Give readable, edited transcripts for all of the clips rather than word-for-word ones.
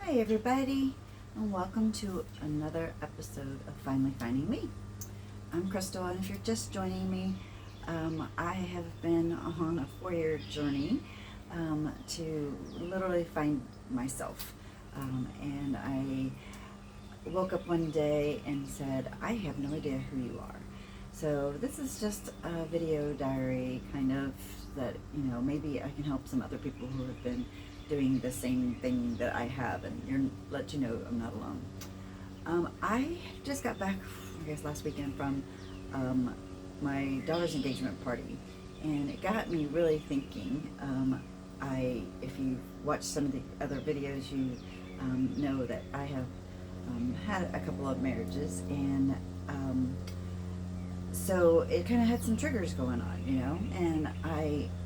Hi everybody, and welcome to another episode of Finally Finding Me. I'm Crystal, and if you're just joining me, I have been on a 4-year journey to literally find myself. And I woke up one day and said, I have no idea who you are. So this is just a video diary kind of that, maybe I can help some other people who have been doing the same thing that I have and let you know I'm not alone. I just got back, I guess last weekend from my daughter's engagement party, and it got me really thinking. If you watch some of the other videos, you know that I have had a couple of marriages, and so it kind of had some triggers going on. And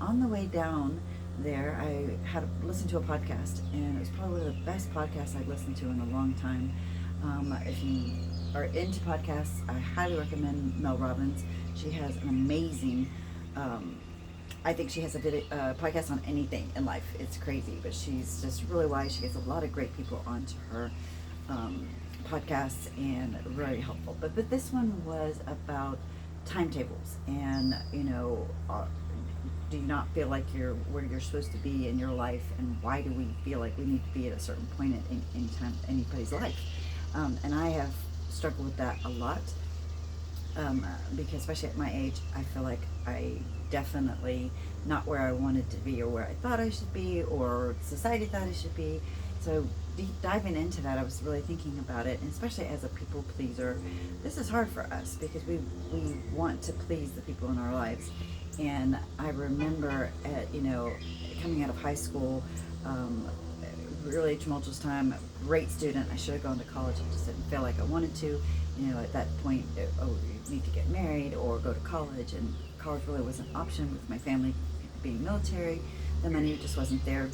on the way down there, I had listened to a podcast, and it was probably one of the best podcasts I've listened to in a long time. If you are into podcasts, I highly recommend Mel Robbins. She has an amazing, I think she has a podcast on anything in life. It's crazy, but she's just really wise. She gets a lot of great people onto her podcasts, and very helpful. But this one was about timetables, and do you not feel like you're where you're supposed to be in your life, and why do we feel like we need to be at a certain point in time anybody's life? And I have struggled with that a lot, because especially at my age, I feel like I definitely not where I wanted to be, or where I thought I should be, or society thought I should be. So diving into that, I was really thinking about it, and especially as a people pleaser, this is hard for us because we want to please the people in our lives. And I remember coming out of high school, really tumultuous time, great student. I should have gone to college. I just didn't feel like I wanted to. At that point, you need to get married or go to college, and college really wasn't an option with my family being military. The money just wasn't there.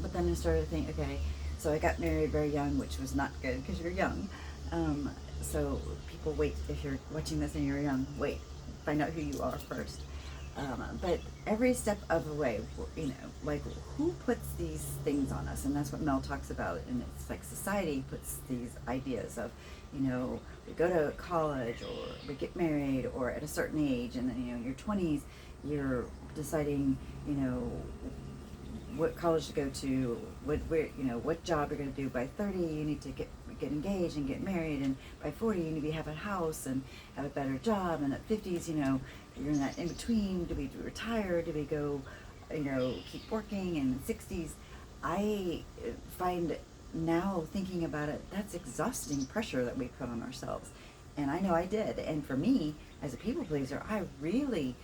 But then I started to think, okay, so I got married very young, which was not good because you're young. So people wait, if you're watching this and you're young, wait, find out who you are first. But every step of the way, like who puts these things on us? And that's what Mel talks about. And it's like society puts these ideas of, we go to college or we get married or at a certain age, and then, your 20s, you're deciding, what college to go to, what job you're going to do. By 30, you need to get engaged and get married, and by 40, you need to have a house and have a better job. And at 50s, you're in that in between. Do we retire? Do we go, keep working? And in 60s, I find now thinking about it, that's exhausting pressure that we put on ourselves. And I know I did. And for me, as a people pleaser, I really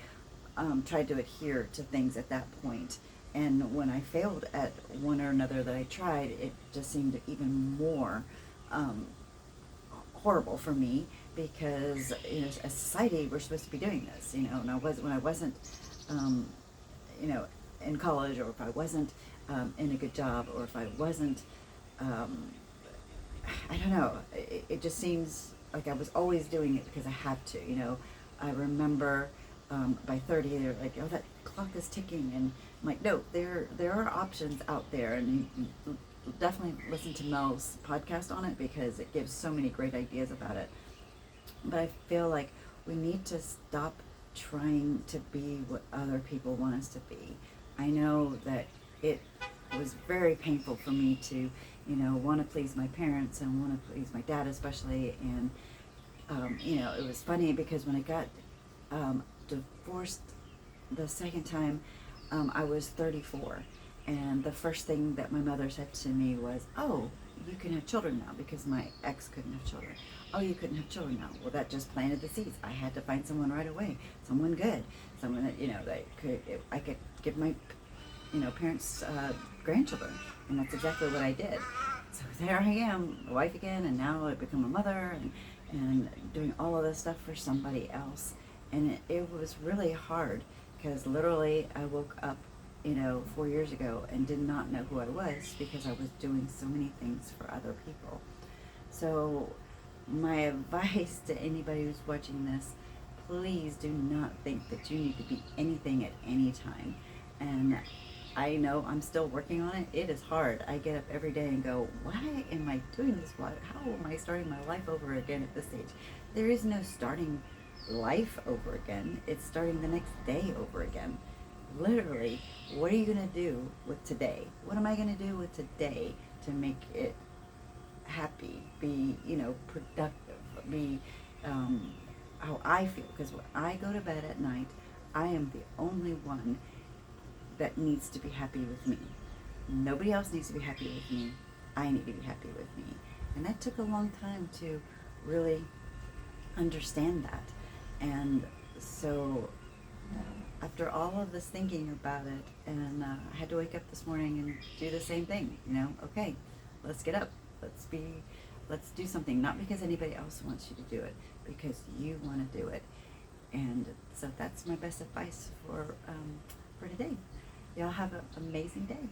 tried to adhere to things at that point. And when I failed at one or another that I tried, it just seemed even more horrible for me, because as society we're supposed to be doing this, and when I wasn't in college, or if I wasn't in a good job, or if I wasn't I don't know, it just seems like I was always doing it because I have to. I remember by 30 they're like, oh, that clock is ticking, and I'm like, no, there are options out there. And you definitely listen to Mel's podcast on it, because it gives so many great ideas about it. But I feel like we need to stop trying to be what other people want us to be. I know that it was very painful for me to want to please my parents and want to please my dad especially. And it was funny because when I got divorced the second time, I was 34, and the first thing that my mother said to me was, oh, you can have children now, because my ex couldn't have children. Oh, you couldn't have children now. Well, that just planted the seeds. I had to find someone right away, someone good, someone that I could give my parents grandchildren. And that's exactly what I did. So there I am, a wife again, and now I've become a mother, and doing all of this stuff for somebody else. And it was really hard, because literally I woke up 4 years ago and did not know who I was, because I was doing so many things for other people. So my advice to anybody who's watching this, please do not think that you need to be anything at any time. And I know I'm still working on it. It is hard. I get up every day and go, why am I doing this? Why, how am I starting my life over again at this age? There is no starting life over again. It's starting the next day over again. Literally, what are you going to do with today? What am I going to do with today to make it happy, be, productive, be how I feel? Because when I go to bed at night, I am the only one that needs to be happy with me. Nobody else needs to be happy with me. I need to be happy with me. And that took a long time to really understand that. And so after all of this thinking about it, and I had to wake up this morning and do the same thing, okay, let's get up. Let's do something. Not because anybody else wants you to do it, because you want to do it. And so that's my best advice for today. Y'all have an amazing day.